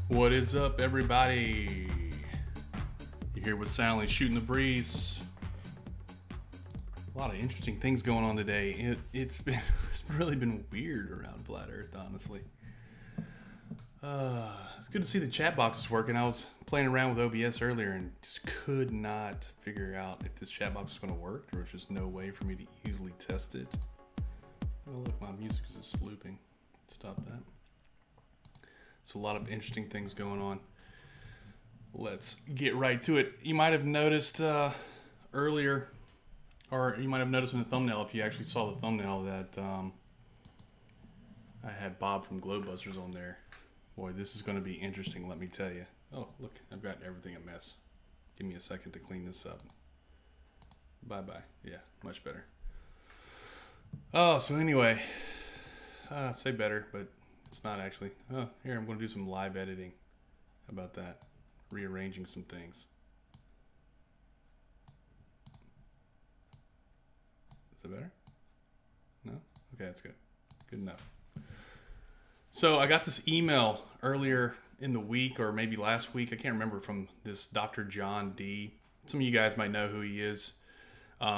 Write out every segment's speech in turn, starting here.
What is up, everybody? You're here with Sally shooting the breeze. A lot of interesting things going on today. It's really been weird around Flat Earth, honestly. It's good to see the chat box is working. I was playing around with OBS earlier and just could not figure out if this chat box is going to work. There was just no way for me to easily test it. Oh, look, my music is just looping. Stop that. So a lot of interesting things going on. Let's get right to it. You might have noticed earlier, or you might have noticed in the thumbnail, if you actually saw the thumbnail, that I had Bob from Globusters on there. Boy, this is going to be interesting, let me tell you. Oh, look, I've got everything a mess. Give me a second to clean this up. Bye-bye. Yeah, much better. Oh, so anyway, say better, but it's not actually. Oh, here, I'm going to do some live editing. How about that? Rearranging some things. Is that better? No? Okay, that's good. Good enough. So I got this email earlier in the week, or maybe last week, I can't remember, from this Dr. John D. Some of you guys might know who he is.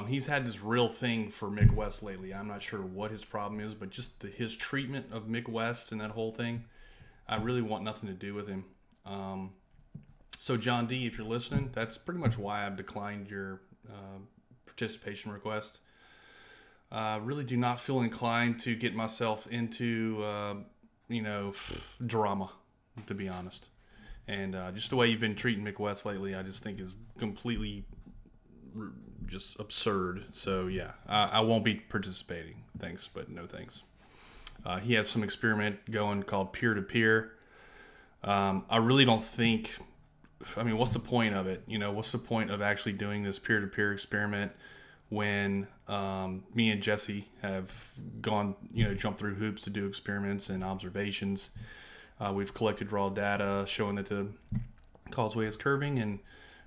He's had this real thing for Mick West lately. I'm not sure what his problem is, but just his treatment of Mick West and that whole thing, I really want nothing to do with him. So John D., if you're listening, that's pretty much why I've declined your participation request. Really do not feel inclined to get myself into drama, to be honest. And just the way you've been treating Mick West lately, I just think is completely just absurd. So yeah, I won't be participating. Thanks, but no thanks. He has some experiment going called peer-to-peer. I really don't think, I mean, what's the point of it? What's the point of actually doing this peer-to-peer experiment when me and Jesse have gone, jumped through hoops to do experiments and observations. We've collected raw data showing that the Causeway is curving, and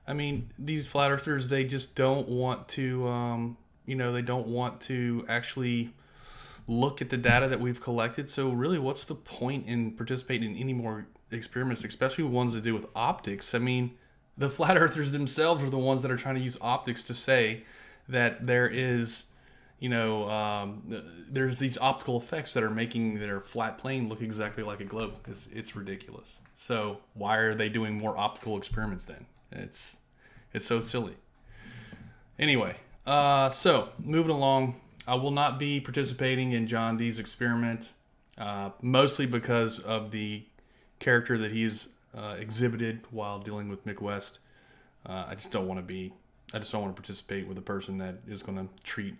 I mean, these flat earthers, they just don't want to, they don't want to actually look at the data that we've collected. So really, what's the point in participating in any more experiments, especially ones that do with optics? I mean, the flat earthers themselves are the ones that are trying to use optics to say that there is, there's these optical effects that are making their flat plane look exactly like a globe. It's ridiculous. So why are they doing more optical experiments then? It's so silly. Anyway, so moving along, I will not be participating in John D's experiment, mostly because of the character that he's exhibited while dealing with Mick West. I just don't want to participate with a person that is going to treat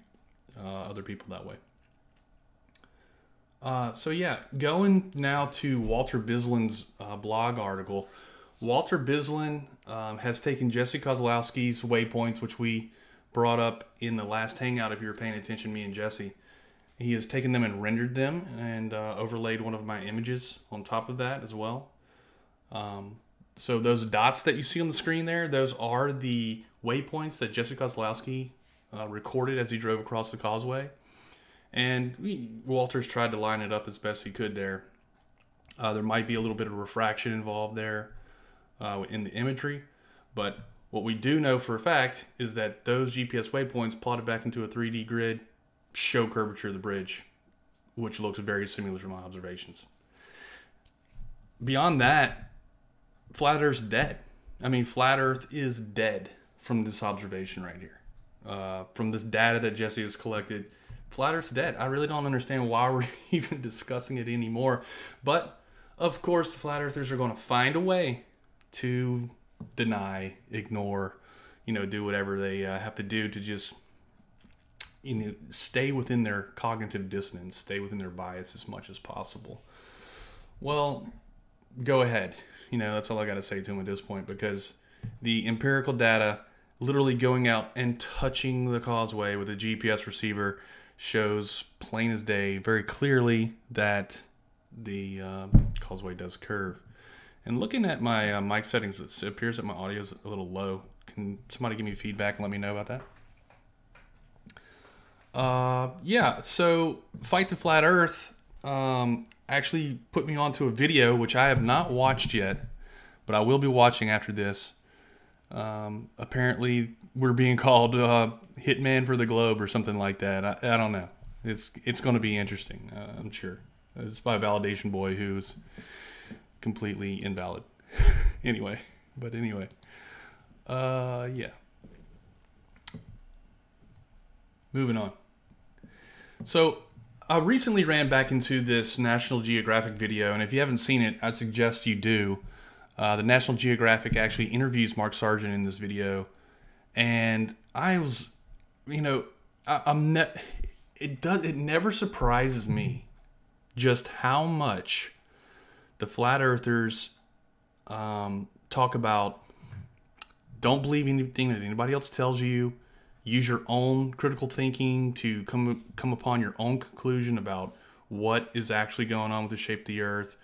other people that way. So yeah, going now to Walter Bislin's blog article. Walter Bislin has taken Jesse Kozlowski's waypoints, which we brought up in the last hangout, if you were paying attention, me and Jesse. He has taken them and rendered them and overlaid one of my images on top of that as well. So those dots that you see on the screen there, those are the waypoints that Jesse Kozlowski recorded as he drove across the Causeway. And Walter's tried to line it up as best he could there. There might be a little bit of refraction involved there in the imagery, but what we do know for a fact is that those GPS waypoints plotted back into a 3D grid show curvature of the bridge, which looks very similar to my observations. Beyond that, Flat Earth's dead. I mean, Flat Earth is dead from this observation right here. From this data that Jesse has collected, Flat Earth's dead. I really don't understand why we're even discussing it anymore. But, of course, the Flat Earthers are going to find a way to deny, ignore, do whatever they have to do to just, stay within their cognitive dissonance, stay within their bias as much as possible. Well, go ahead. That's all I got to say to them at this point, because the empirical data, literally going out and touching the Causeway with a GPS receiver, shows plain as day, very clearly, that the Causeway does curve. And looking at my mic settings, it appears that my audio is a little low. Can somebody give me feedback and let me know about that? Yeah, so Fight the Flat Earth actually put me onto a video, which I have not watched yet, but I will be watching after this. Apparently, we're being called hitman for the globe or something like that. I don't know. It's going to be interesting. I'm sure. It's by a validation boy who's completely invalid. Anyway, yeah. Moving on. So I recently ran back into this National Geographic video, and if you haven't seen it, I suggest you do. The National Geographic actually interviews Mark Sargent in this video, and I was, it never surprises me just how much the flat earthers talk about don't believe anything that anybody else tells you. Use your own critical thinking to come upon your own conclusion about what is actually going on with the shape of the earth.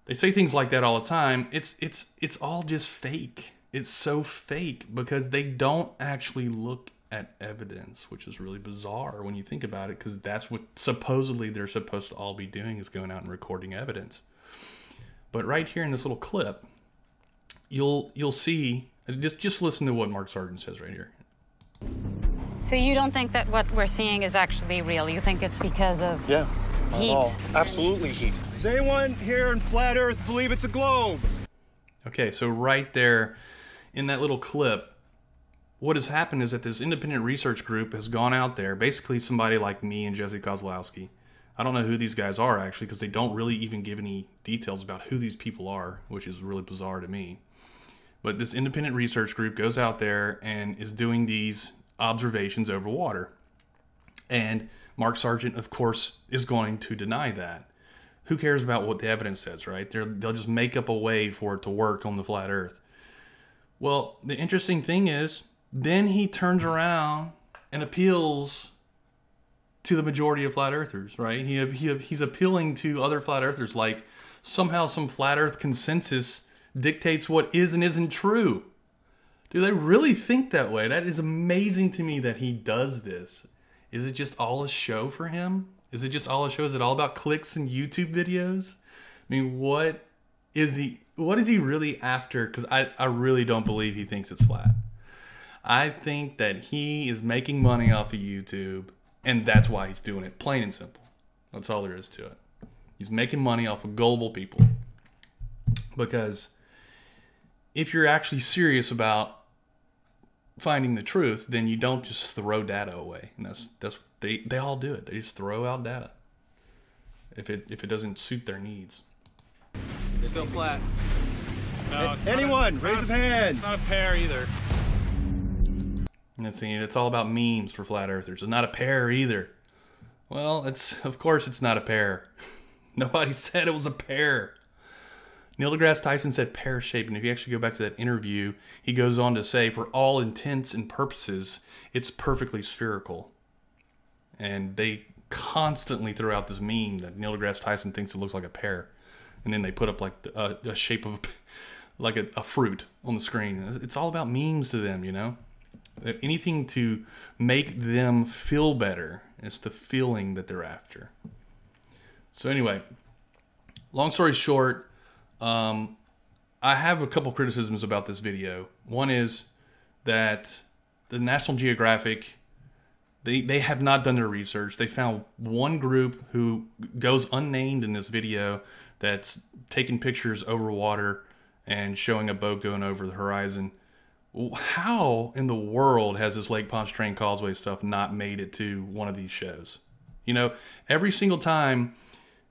They say things like that all the time. It's all just fake. It's so fake because they don't actually look at evidence, which is really bizarre when you think about it, because that's what supposedly they're supposed to all be doing, is going out and recording evidence. But right here in this little clip, you'll see, just listen to what Mark Sargent says right here. So you don't think that what we're seeing is actually real? You think it's because of heat? Absolutely heat. Does anyone here in Flat Earth believe it's a globe? Okay, so right there in that little clip, what has happened is that this independent research group has gone out there, basically somebody like me and Jesse Kozlowski. I don't know who these guys are actually, because they don't really even give any details about who these people are, which is really bizarre to me. But this independent research group goes out there and is doing these observations over water. And Mark Sargent, of course, is going to deny that. Who cares about what the evidence says, right? They'll just make up a way for it to work on the flat earth. Well, the interesting thing is, then he turns around and appeals to the majority of flat earthers, right? He's appealing to other flat earthers like somehow some flat earth consensus dictates what is and isn't true. Do they really think that way? That is amazing to me that he does this. Is it just all a show for him? Is it just all a show? Is it all about clicks and YouTube videos? I mean, what is he really after? Because I really don't believe he thinks it's flat. I think that he is making money off of YouTube, and that's why he's doing it. Plain and simple. That's all there is to it. He's making money off of gullible people. Because if you're actually serious about finding the truth, then you don't just throw data away. And that's they all do it. They just throw out data if it doesn't suit their needs. Still flat. No, anyone, raise a hand. It's not a pear either. And it's all about memes for flat earthers. It's not a pear either. Well, of course it's not a pear. Nobody said it was a pear. Neil deGrasse Tyson said pear-shaped, and if you actually go back to that interview, he goes on to say, for all intents and purposes, it's perfectly spherical. And they constantly throw out this meme that Neil deGrasse Tyson thinks it looks like a pear, and then they put up like a shape of like a fruit on the screen. It's all about memes to them, you know. Anything to make them feel better. It's the feeling that they're after. So anyway, long story short, I have a couple criticisms about this video. One is that the National Geographic, they have not done their research. They found one group who goes unnamed in this video that's taking pictures over water and showing a boat going over the horizon. How in the world has this Lake Pontchartrain Causeway stuff not made it to one of these shows? You know, every single time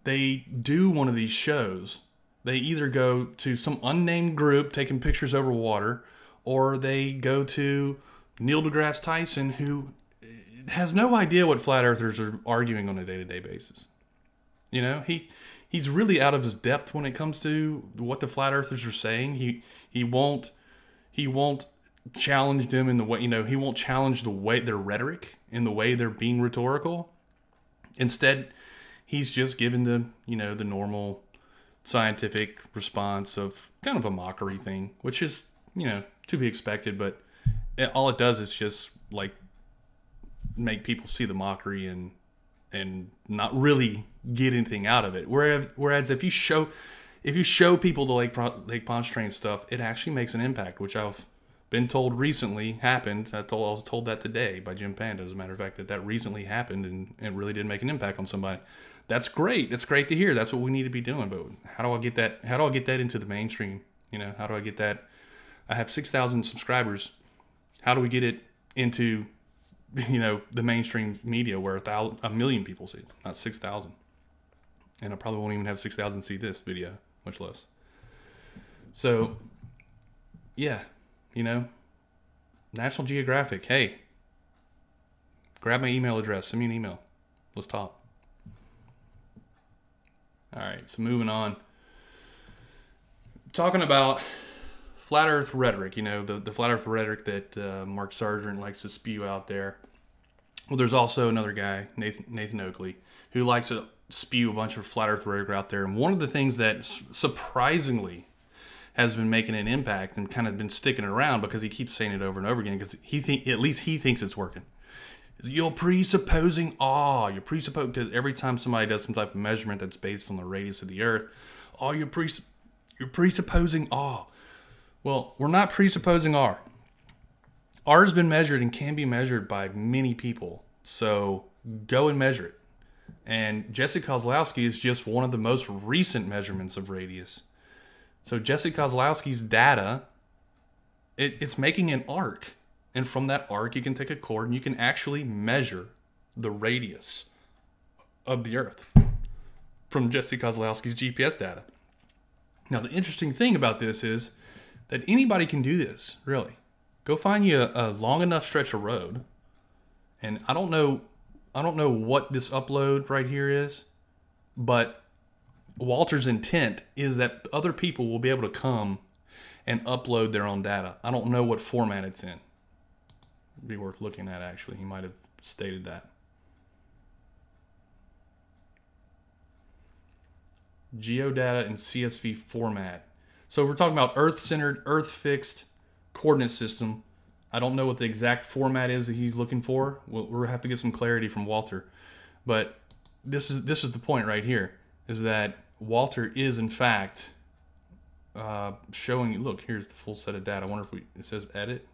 they do one of these shows, they either go to some unnamed group taking pictures over water, or they go to Neil deGrasse Tyson, who has no idea what flat earthers are arguing on a day-to-day basis. You know, he's really out of his depth when it comes to what the flat earthers are saying. He won't challenge them in the way, you know, he won't challenge the way their rhetoric in the way they're being rhetorical. Instead, he's just given the, you know, the normal scientific response of kind of a mockery thing, which is, you know, to be expected, but all it does is just like make people see the mockery and not really get anything out of it. Whereas if you show, if you show people the Lake Pontchartrain stuff, it actually makes an impact, which I've been told recently happened. I was told that today by Jim Panda, as a matter of fact, that recently happened, and it really did make an impact on somebody. That's great. That's great to hear. That's what we need to be doing. But how do I get that? How do I get that into the mainstream? You know, how do I get that? I have 6,000 subscribers. How do we get it into, you know, the mainstream media where 1 million people see it, not 6,000? And I probably won't even have 6,000 see this video, much less. So, yeah, you know, National Geographic, hey, grab my email address, send me an email. Let's talk. All right, so moving on. Talking about flat Earth rhetoric, you know, the flat Earth rhetoric that Mark Sargent likes to spew out there. Well, there's also another guy, Nathan Oakley, who likes to spew a bunch of flat Earth rhetoric out there. And one of the things that surprisingly has been making an impact and kind of been sticking around, because he keeps saying it over and over again, because at least he thinks it's working. You're presupposing awe. You're presupposing, because every time somebody does some type of measurement that's based on the radius of the Earth, oh, you're presupposing awe. Well, we're not presupposing R. R has been measured and can be measured by many people. So go and measure it. And Jesse Kozlowski is just one of the most recent measurements of radius. So Jesse Kozlowski's data, it's making an arc. And from that arc, you can take a chord and you can actually measure the radius of the Earth from Jesse Kozlowski's GPS data. Now, the interesting thing about this is that anybody can do this, really. Go find you a long enough stretch of road. And I don't know what this upload right here is, but Walter's intent is that other people will be able to come and upload their own data. I don't know what format it's in. It'd be worth looking at, actually. He might have stated that. Geodata in CSV format. So we're talking about Earth-centered, Earth-fixed coordinate system. I don't know what the exact format is that he's looking for. We'll have to get some clarity from Walter. But this is the point right here, is that Walter is, in fact, showing... Look, here's the full set of data. I wonder if it says edit.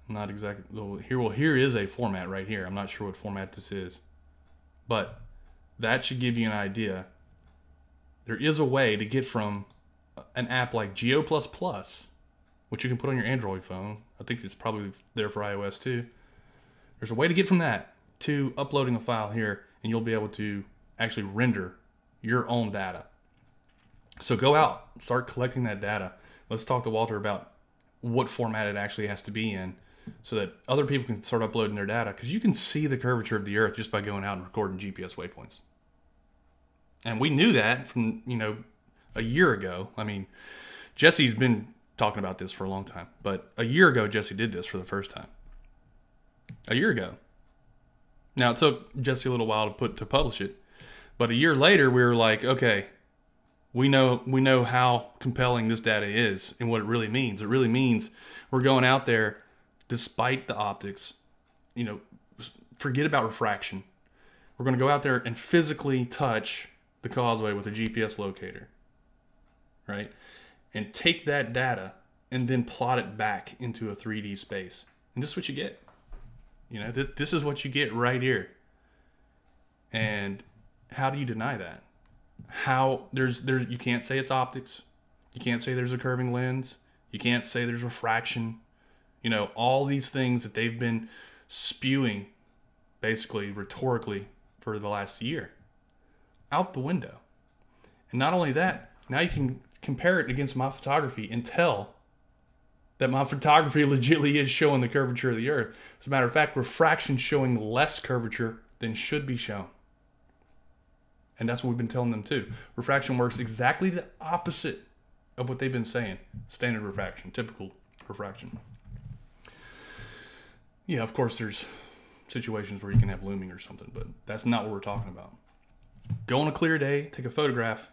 Not exactly. Here is a format right here. I'm not sure what format this is, but that should give you an idea. There is a way to get from an app like Geo++, which you can put on your Android phone. I think it's probably there for iOS too. There's a way to get from that to uploading a file here, and you'll be able to actually render your own data. So go out, start collecting that data. Let's talk to Walter about what format it actually has to be in, so that other people can start uploading their data, because you can see the curvature of the Earth just by going out and recording GPS waypoints. And we knew that from, you know, a year ago. I mean, Jesse's been talking about this for a long time, but a year ago, Jesse did this for the first time. A year ago. Now, it took Jesse a little while to publish it, but a year later, we were like, okay, we know how compelling this data is and what it really means. It really means we're going out there, despite the optics, you know, forget about refraction. We're going to go out there and physically touch the Causeway with a GPS locator, right? And take that data and then plot it back into a 3D space. And this is what you get. You know, this is what you get right here. And how do you deny that? You can't say it's optics. You can't say there's a curving lens. You can't say there's refraction. You know, all these things that they've been spewing, basically rhetorically, for the last year, out the window. And not only that, now you can compare it against my photography and tell that my photography legitimately is showing the curvature of the Earth. As a matter of fact, refraction's showing less curvature than should be shown. And that's what we've been telling them too. Refraction works exactly the opposite of what they've been saying. Standard refraction, typical refraction. Yeah, of course, there's situations where you can have looming or something, but that's not what we're talking about. Go on a clear day, take a photograph.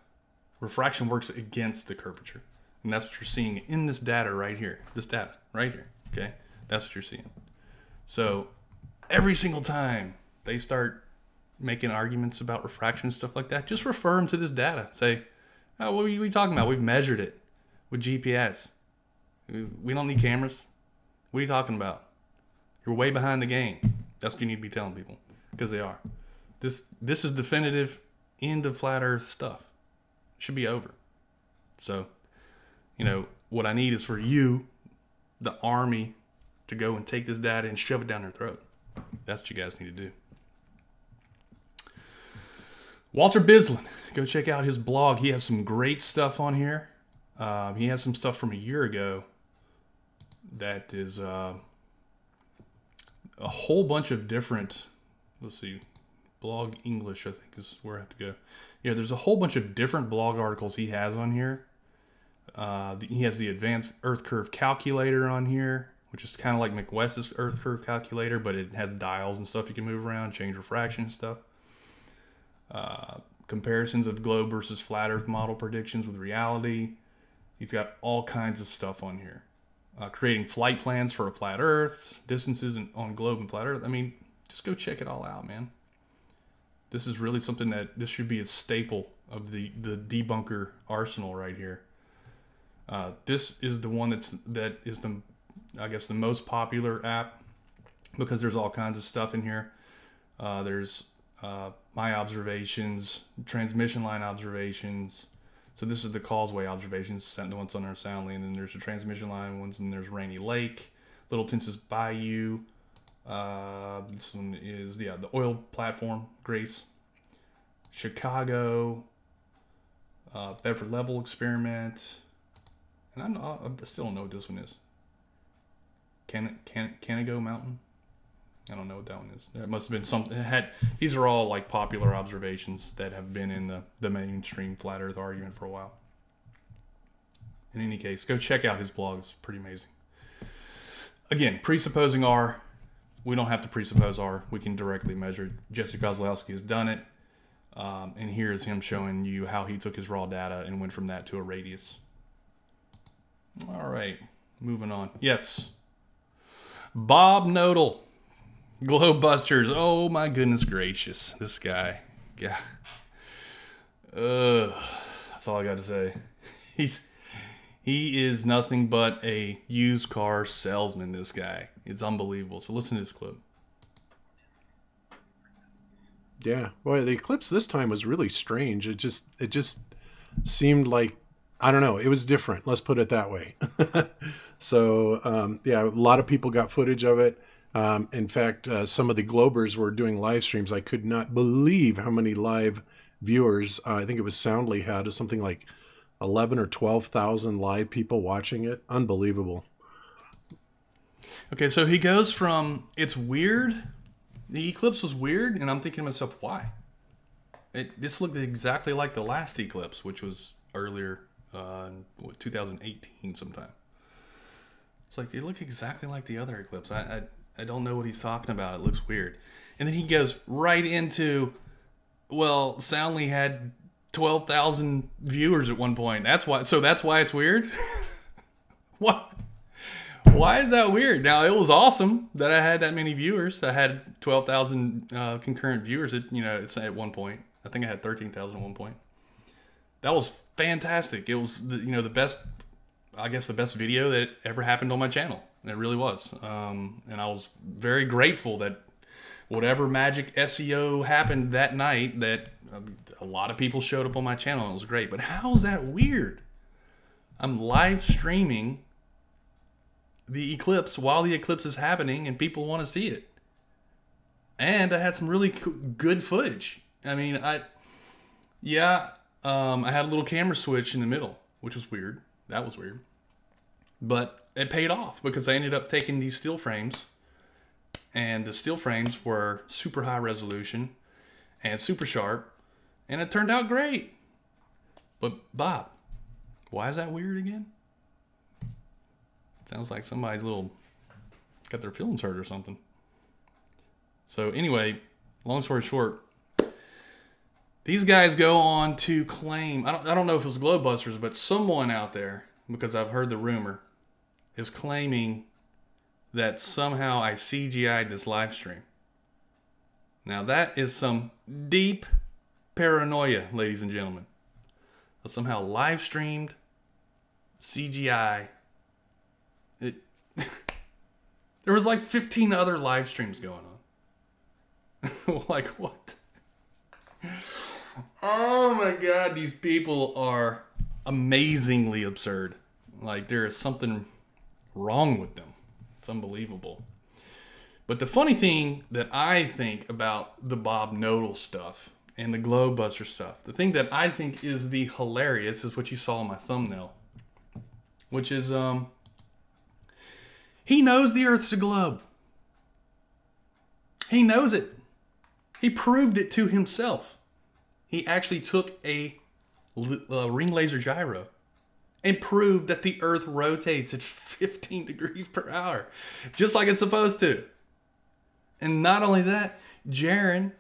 Refraction works against the curvature. And that's what you're seeing in this data right here. This data right here, okay? That's what you're seeing. So every single time they start making arguments about refraction and stuff like that, just refer them to this data. Say, oh, what are you talking about? We've measured it with GPS. We don't need cameras. What are you talking about? You're way behind the game. That's what you need to be telling people, because they are. This is definitive end of flat Earth stuff. It should be over. So, what I need is for you, the army, to go and take this data and shove it down their throat. That's what you guys need to do. Walter Bislin, go check out his blog. He has some great stuff on here. He has some stuff from a year ago that is a whole bunch of different, let's see, blog English, I think is where I have to go. Yeah, there's a whole bunch of different blog articles he has on here. He has the Advanced Earth Curve Calculator on here, which is kind of like McWest's Earth Curve Calculator, but it has dials and stuff you can move around, change refraction and stuff. Comparisons of globe versus flat Earth model predictions with reality. He's got all kinds of stuff on here. Creating flight plans for a flat Earth, distances on globe and flat Earth. I mean, just go check it all out, man. This is really something this should be a staple of the debunker arsenal right here. This is the one that is the most popular app, because there's all kinds of stuff in here. There's my observations, transmission line observations. So this is the Causeway observations, the ones on our Soundly, and then there's the transmission line ones, and there's Rainy Lake, Little Tensas Bayou. This one is the oil platform, Grace, Chicago, Bedford Level experiment, and I still don't know what this one is. Canago Mountain. I don't know what that one is. It must have been something. These are all like popular observations that have been in the mainstream flat Earth argument for a while. In any case, go check out his blog. It's pretty amazing. Again, presupposing R. We don't have to presuppose R. We can directly measure it. Jesse Kozlowski has done it. And here is him showing you how he took his raw data and went from that to a radius. All right, moving on. Yes. Bob Knodel. Globusters. Oh my goodness gracious. This guy. Yeah. That's all I got to say. He is nothing but a used car salesman, this guy. It's unbelievable. So listen to this clip. Yeah. Boy, the eclipse this time was really strange. It just seemed like, I don't know, it was different. Let's put it that way. So, yeah, a lot of people got footage of it. In fact, some of the Globers were doing live streams. I could not believe how many live viewers. I think it was Soundly had something like 11 or 12,000 live people watching it. Unbelievable. Okay, so he goes from, it's weird. The eclipse was weird, and I'm thinking to myself, why? This looked exactly like the last eclipse, which was earlier, 2018 sometime. It's like, it looked exactly like the other eclipse. I don't know what he's talking about. It looks weird. And then he goes right into, well, Soundly had 12,000 viewers at one point. That's why it's weird? What? Why is that weird? Now, it was awesome that I had that many viewers. I had 12,000 concurrent viewers at one point. I think I had 13,000 at one point. That was fantastic. It was the best, I guess the best video that ever happened on my channel. It really was. And I was very grateful that whatever magic SEO happened that night, that a lot of people showed up on my channel, and it was great. But how is that weird? I'm live streaming the eclipse while the eclipse is happening, and people want to see it. And I had some really good footage. I mean, I had a little camera switch in the middle, which was weird. That was weird. But it paid off, because I ended up taking these still frames, and the still frames were super high resolution and super sharp, and it turned out great. But Bob, why is that weird again? Sounds like somebody's got their feelings hurt or something. So anyway, long story short, these guys go on to claim, I don't know if it was Globusters, but someone out there, because I've heard the rumor, is claiming that somehow I CGI'd this live stream. Now that is some deep paranoia, ladies and gentlemen. Somehow live streamed CGI. There was like 15 other live streams going on. Like what? Oh my God, these people are amazingly absurd. Like there is something wrong with them. It's unbelievable. But the funny thing that I think about the Bob Knodel stuff and the Globebuster stuff, the thing that I think is the hilarious is what you saw in my thumbnail, which is he knows the Earth's a globe. He knows it. He proved it to himself. He actually took a ring laser gyro and proved that the Earth rotates at 15 degrees per hour, just like it's supposed to. And not only that, Jaron,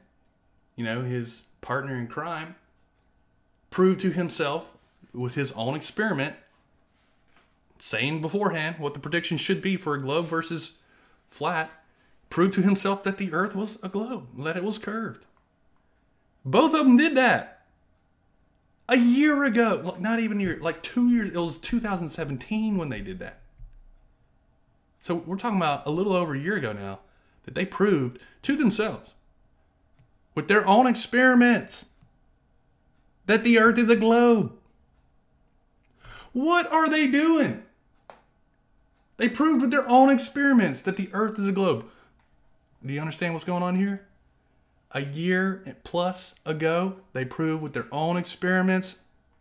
you know, his partner in crime, proved to himself with his own experiment, saying beforehand what the prediction should be for a globe versus flat, proved to himself that the Earth was a globe, that it was curved. Both of them did that. A year ago, not even a year, like 2 years, it was 2017 when they did that. So we're talking about a little over a year ago now that they proved to themselves with their own experiments that the Earth is a globe. What are they doing? They proved with their own experiments that the Earth is a globe. Do you understand what's going on here? A year plus ago, they proved with their own experiments,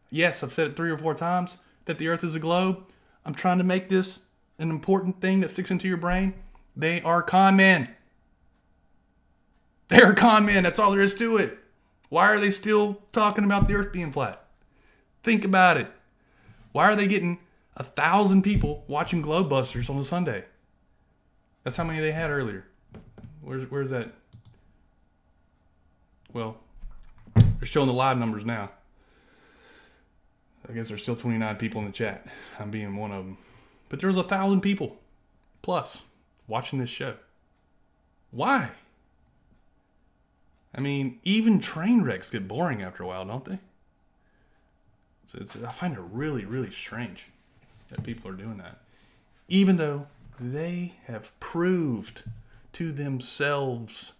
yes, I've said it 3 or 4 times, that the Earth is a globe. I'm trying to make this an important thing that sticks into your brain. They are con men. They are con men. That's all there is to it. Why are they still talking about the Earth being flat? Think about it. Why are they getting 1,000 people watching Globusters on a Sunday? That's how many they had earlier. Where's that? Well, they're showing the live numbers now. I guess there's still 29 people in the chat. I'm being one of them. But there was 1,000 people plus watching this show. Why? I mean, even train wrecks get boring after a while, don't they? I find it really, really strange that people are doing that. Even though they have proved to themselves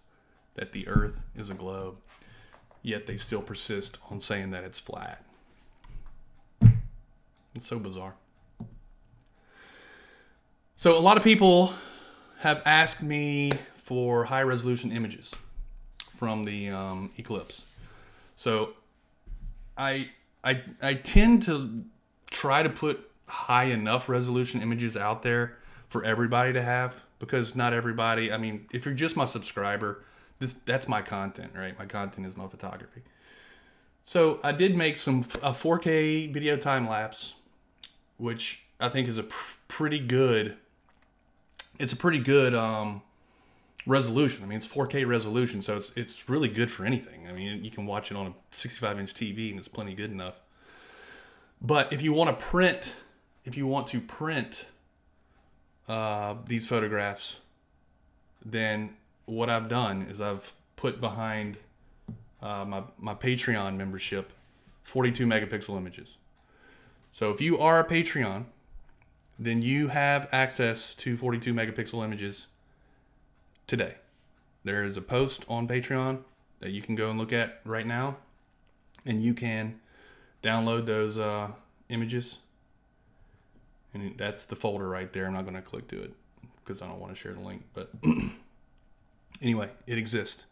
that the Earth is a globe, yet they still persist on saying that it's flat. It's so bizarre. So a lot of people have asked me for high resolution images from the eclipse. So I tend to try to put high enough resolution images out there for everybody to have, because not everybody, I mean, if you're just my subscriber, that's my content, right? My content is my photography. So I did make a 4K video time lapse, which I think is a pretty good. It's a pretty good resolution. I mean, it's 4K resolution, so it's really good for anything. I mean, you can watch it on a 65-inch TV, and it's plenty good enough. But if you want to print, these photographs, then what I've done is I've put behind my Patreon membership 42 megapixel images. So if you are a Patreon, then you have access to 42 megapixel images today. There is a post on Patreon that you can go and look at right now, and you can download those images. And that's the folder right there. I'm not going to click to it because I don't want to share the link, but anyway, it exists.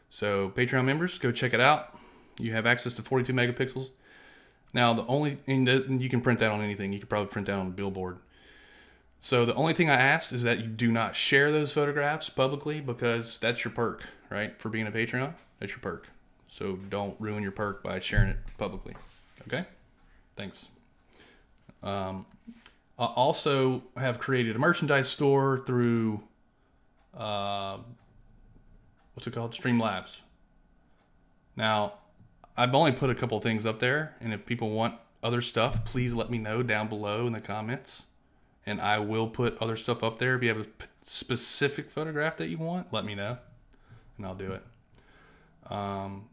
So Patreon members, go check it out. You have access to 42 megapixels. Now, you can print that on anything. You could probably print that on a billboard. So the only thing I asked is that you do not share those photographs publicly, because that's your perk, right? For being a Patreon, that's your perk. So don't ruin your perk by sharing it publicly. Okay? Thanks. I also have created a merchandise store through, what's it called? Streamlabs. Now, I've only put a couple things up there, and if people want other stuff, please let me know down below in the comments, and I will put other stuff up there. If you have a specific photograph that you want, let me know, and I'll do it.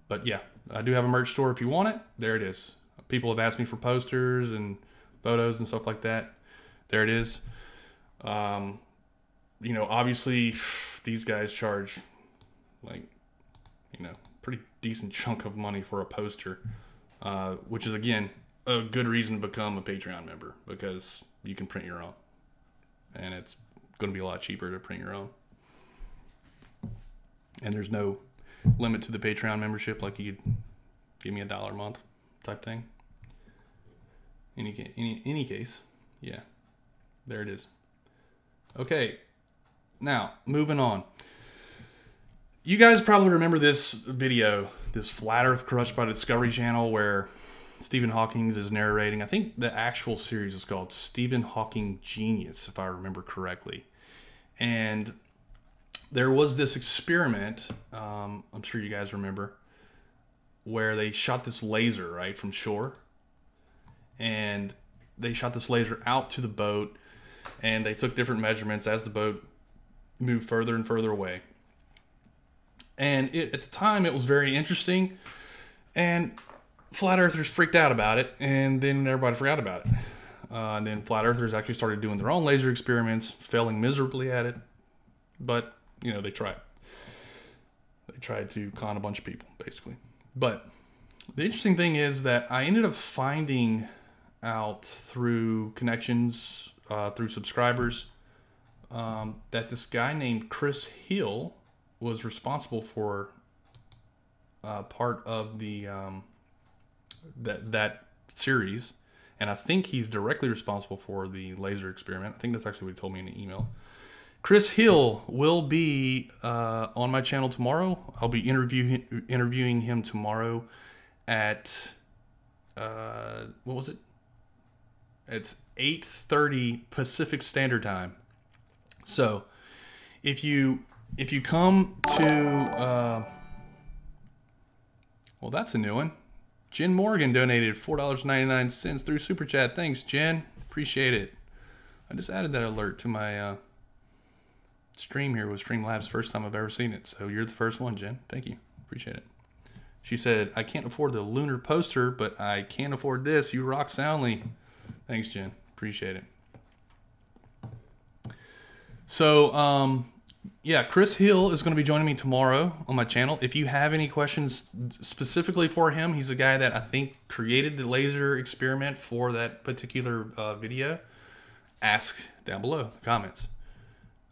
But yeah, I do have a merch store if you want it. There it is. People have asked me for posters and photos and stuff like that. There it is. You know, obviously these guys charge like, you know, pretty decent chunk of money for a poster, which is again a good reason to become a Patreon member, because you can print your own, and it's going to be a lot cheaper to print your own. And there's no limit to the Patreon membership, like you could give me $1 a month type thing. Any case, yeah, there it is. Okay, now moving on. You guys probably remember this video, this Flat Earth Crushed by Discovery Channel, where Stephen Hawking is narrating. I think the actual series is called Stephen Hawking Genius, if I remember correctly. And there was this experiment, I'm sure you guys remember, where they shot this laser, right, from shore. And they shot this laser out to the boat, and they took different measurements as the boat moved further and further away. And at the time, it was very interesting, and flat earthers freaked out about it, and then everybody forgot about it. And then flat earthers actually started doing their own laser experiments, failing miserably at it, but, you know, they tried. They tried to con a bunch of people, basically. But the interesting thing is that I ended up finding out through connections, through subscribers, that this guy named Chris Hill was responsible for part of the that series, and I think he's directly responsible for the laser experiment. I think that's actually what he told me in the email. Chris Hill will be on my channel tomorrow. I'll be interviewing him tomorrow at what was it? It's 8:30 Pacific Standard Time. So if you come to well, that's a new one. Jen Morgan donated $4.99 through Super Chat. Thanks, Jen. Appreciate it. I just added that alert to my stream here with Streamlabs. First time I've ever seen it. So you're the first one, Jen. Thank you. Appreciate it. She said, I can't afford the lunar poster, but I can afford this. You rock soundly. Thanks, Jen. Appreciate it. So, yeah, Chris Hill is going to be joining me tomorrow on my channel. If you have any questions specifically for him, he's a guy that I think created the laser experiment for that particular video. Ask down below in the comments.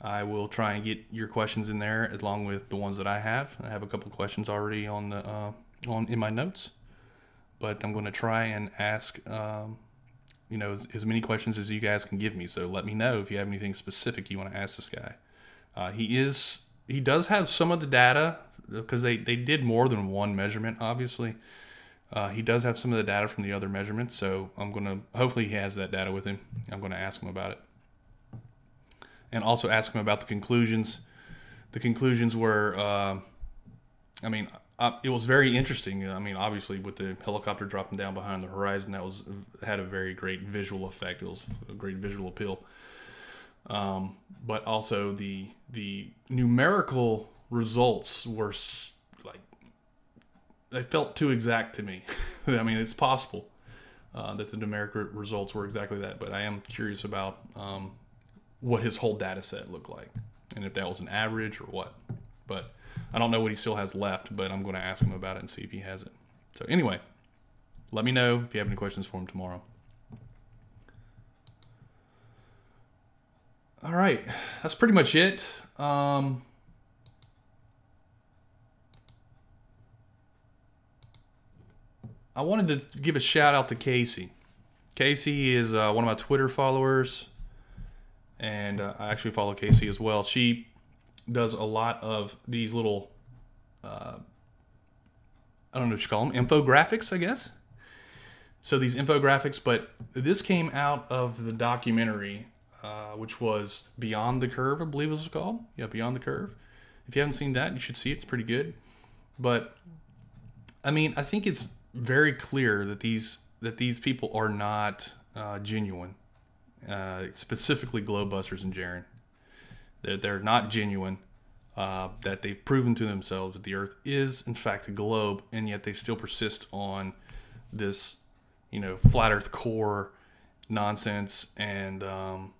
I will try and get your questions in there along with the ones that I have. I have a couple questions already on the in my notes, but I'm going to try and ask you know, as many questions as you guys can give me. So let me know if you have anything specific you want to ask this guy. He does have some of the data, because they did more than one measurement, obviously. He does have some of the data from the other measurements, so I'm going to, hopefully he has that data with him. I'm going to ask him about it. And also ask him about the conclusions. The conclusions were, I mean, it was very interesting. I mean, obviously with the helicopter dropping down behind the horizon, had a very great visual effect. It was a great visual appeal. But also the numerical results were like, they felt too exact to me. I mean, it's possible that the numerical results were exactly that, but I am curious about what his whole data set looked like, and if that was an average or what. But I don't know what he still has left, but I'm going to ask him about it and see if he has it. So anyway, let me know if you have any questions for him tomorrow. All right, that's pretty much it. I wanted to give a shout out to Casey. Casey is one of my Twitter followers, and I actually follow Casey as well. She does a lot of these little, I don't know what you call them, infographics, I guess. So these infographics, but this came out of the documentary, which was Beyond the Curve, I believe it was called. Yeah, Beyond the Curve. If you haven't seen that, you should see it. It's pretty good. But I mean, I think it's very clear that these people are not genuine. Specifically, Globusters and Jaren. They're not genuine. that they've proven to themselves that the Earth is in fact a globe, and yet they still persist on this, flat Earth core nonsense. And I'm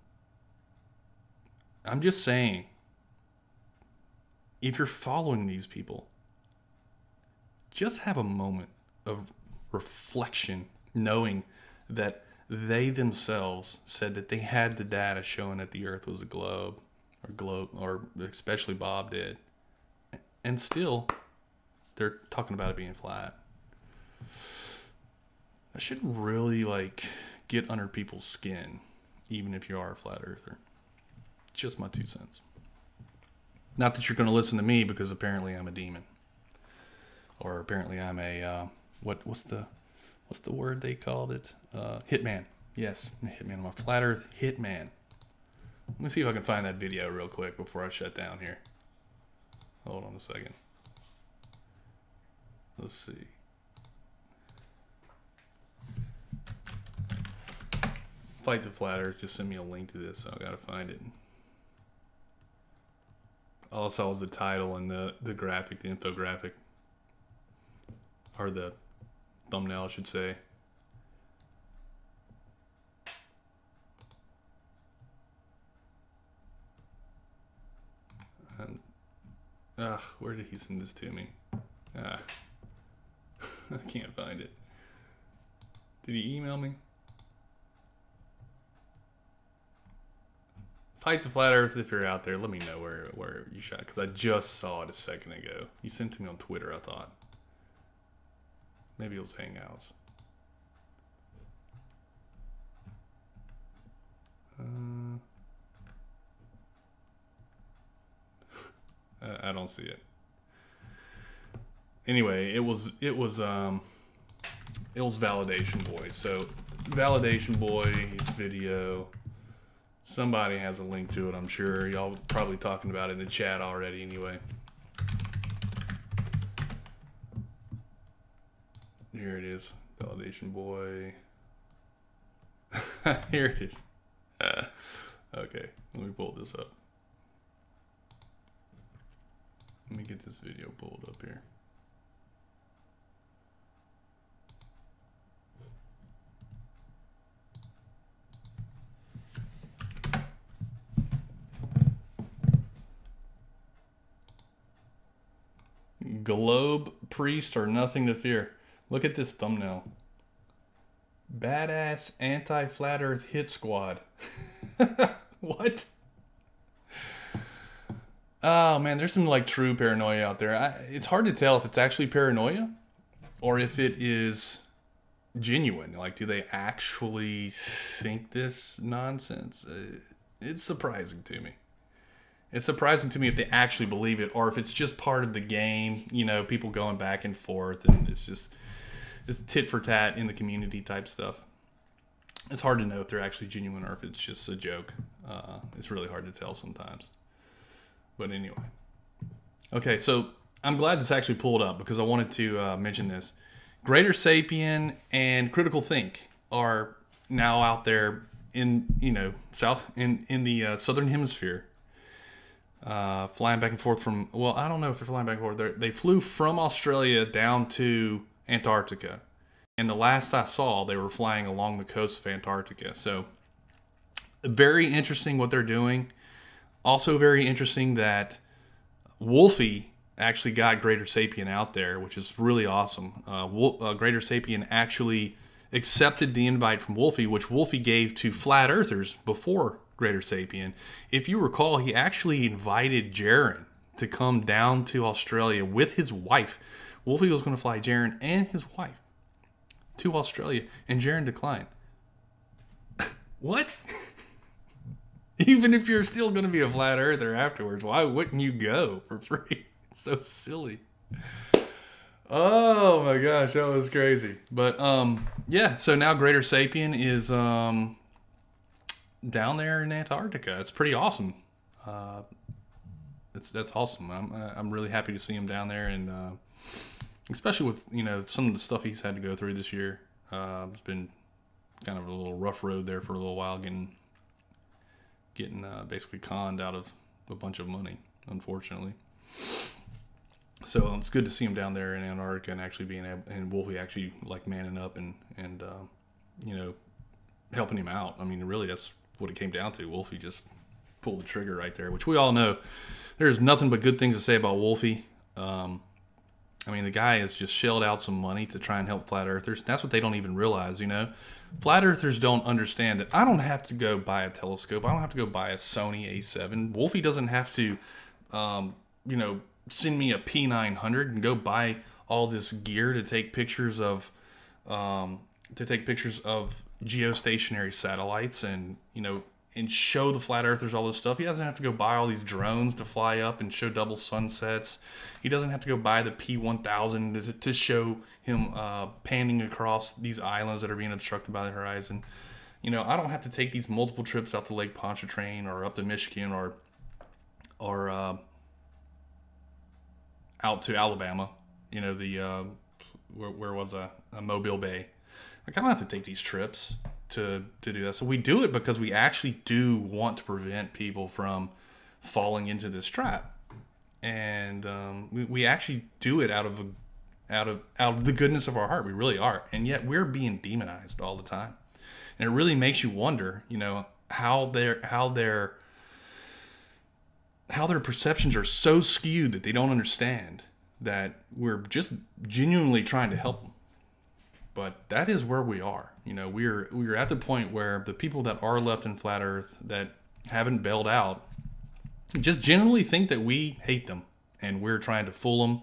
just saying, if you're following these people, just have a moment of reflection, knowing that they themselves said that they had the data showing that the Earth was a globe, or especially Bob did, and still they're talking about it being flat. That should really get under people's skin, even if you are a flat earther. Just my 2 cents. Not that you're going to listen to me, because apparently I'm a demon, or apparently I'm a what's the word they called it? Hitman. Yes, I'm a hitman. I'm a flat earth hitman. Let me see if I can find that video real quick before I shut down here. Hold on a second. Let's see. Fight the Flat Earth just sent me a link to this, so I gotta find it. All I saw was the title and the graphic, the infographic. Or the thumbnail, I should say. Where did he send this to me? I can't find it. Did he email me? Fight the Flat Earth if you're out there. Let me know where you shot, because I just saw it a second ago. You sent it to me on Twitter, I thought. Maybe it was Hangouts. I don't see it. Anyway, it was Validation Boy. So Validation Boy, his video. Somebody has a link to it, I'm sure. Y'all probably talking about it in the chat already anyway. Here it is. Validation Boy. Here it is. Okay, let me pull this up. Let me get this video pulled up here. Globe priest or nothing to fear. Look at this thumbnail. Badass anti-flat earth hit squad. What? Oh man, there's some true paranoia out there. It's hard to tell if it's actually paranoia or if it is genuine. Do they actually think this nonsense? It's surprising to me. It's surprising to me if they actually believe it, or if it's just part of the game, people going back and forth, and it's just this tit for tat in the community type stuff. It's hard to know if they're actually genuine or if it's just a joke. It's really hard to tell sometimes. But anyway. Okay, so I'm glad this actually pulled up, because I wanted to mention this. Greater Sapien and Critical Think are now out there in, in the Southern Hemisphere. Flying back and forth from, well, I don't know if they're flying back and forth. They flew from Australia down to Antarctica. And the last I saw, they were flying along the coast of Antarctica. So, very interesting what they're doing. Also very interesting that Wolfie actually got Greater Sapien out there, which is really awesome. Greater Sapien actually accepted the invite from Wolfie, which Wolfie gave to Flat Earthers before Greater Sapien. If you recall, he actually invited Jaron to come down to Australia with his wife. Wolfie was going to fly Jaron and his wife to Australia, and Jaron declined. What? Even if you're still going to be a flat earther afterwards, why wouldn't you go for free? It's so silly. Oh my gosh, that was crazy. But yeah, so now Greater Sapien is down there in Antarctica. It's pretty awesome. That's awesome. I'm really happy to see him down there, and especially with some of the stuff he's had to go through this year. It's been kind of a little rough road there for a little while, getting basically conned out of a bunch of money, unfortunately. So it's good to see him down there in Antarctica and actually being able, and Wolfie actually like manning up and you know, helping him out. I mean, really, that's what it came down to. Wolfie just pulled the trigger right there, which we all know. There's nothing but good things to say about Wolfie. I mean, the guy has just shelled out some money to try and help flat earthers. That's what they don't even realize, you know. Flat earthers don't understand that I don't have to go buy a telescope. I don't have to go buy a Sony A7. Wolfie doesn't have to, you know, send me a P900 and go buy all this gear to take pictures of, geostationary satellites and, you know, and show the flat earthers all this stuff. He doesn't have to go buy all these drones to fly up and show double sunsets. He doesn't have to go buy the P1000 to show him panning across these islands that are being obstructed by the horizon. You know, I don't have to take these multiple trips out to Lake Pontchartrain or up to Michigan or out to Alabama. You know, the where was I? Mobile Bay. Like, I don't have to take these trips to do that. So we do it because we actually do want to prevent people from falling into this trap, and we actually do it out of the goodness of our heart. We really are, and yet we're being demonized all the time, and it really makes you wonder, you know, how their perceptions are so skewed that they don't understand that we're just genuinely trying to help them. But that is where we are. You know, we're at the point where the people that are left in flat Earth that haven't bailed out just generally think that we hate them and we're trying to fool them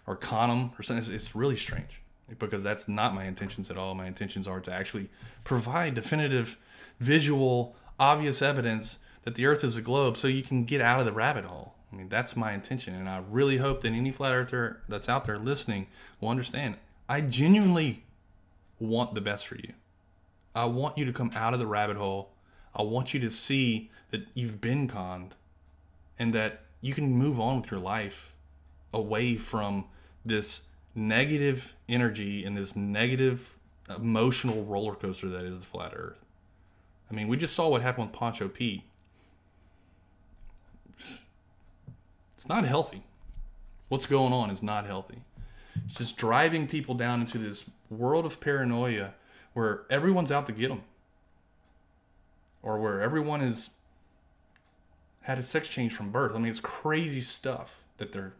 or con them or something. It's really strange because that's not my intentions at all. My intentions are to actually provide definitive, visual, obvious evidence that the Earth is a globe so you can get out of the rabbit hole. I mean, that's my intention, and I really hope that any flat earther that's out there listening will understand. I genuinely want the best for you. I want you to come out of the rabbit hole. I want you to see that you've been conned and that you can move on with your life away from this negative energy and this negative emotional roller coaster that is the flat Earth. I mean, we just saw what happened with Poncho Pete. It's not healthy. What's going on is not healthy. It's just driving people down into this world of paranoia where everyone's out to get them. Or where everyone has had a sex change from birth. I mean, it's crazy stuff that they're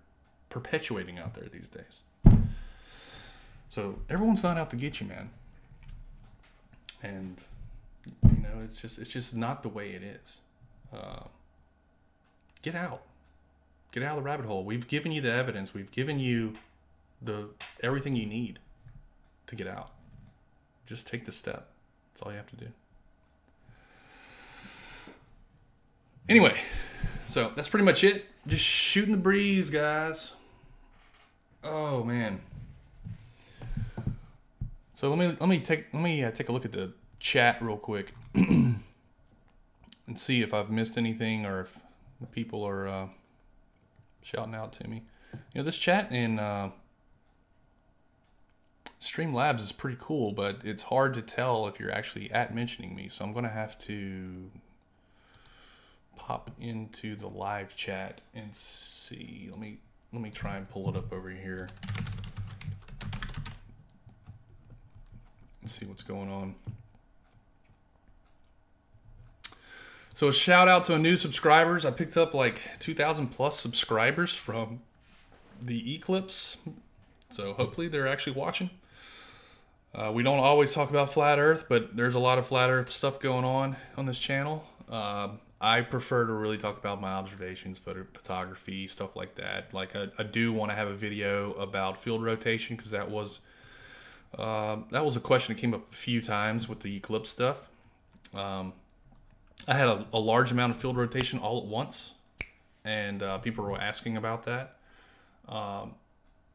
perpetuating out there these days. So everyone's not out to get you, man. And, you know, it's just not the way it is. Get out. Get out of the rabbit hole. We've given you the evidence. We've given you everything you need to get out. Just take the step. That's all you have to do. Anyway, so that's pretty much it. Just shooting the breeze, guys. Oh man. So let me take a look at the chat real quick and see if I've missed anything or if people are shouting out to me. You know, this chat in Streamlabs is pretty cool, but it's hard to tell if you're actually mentioning me. So I'm going to have to pop into the live chat and see. Let me try and pull it up over here. Let's see what's going on. So a shout out to new subscribers. I picked up like 2,000 plus subscribers from the eclipse. So hopefully they're actually watching. We don't always talk about flat Earth, but there's a lot of flat Earth stuff going on this channel. I prefer to really talk about my observations, photography, stuff like that. Like I do want to have a video about field rotation because that was a question that came up a few times with the eclipse stuff. I had a large amount of field rotation all at once, and people were asking about that.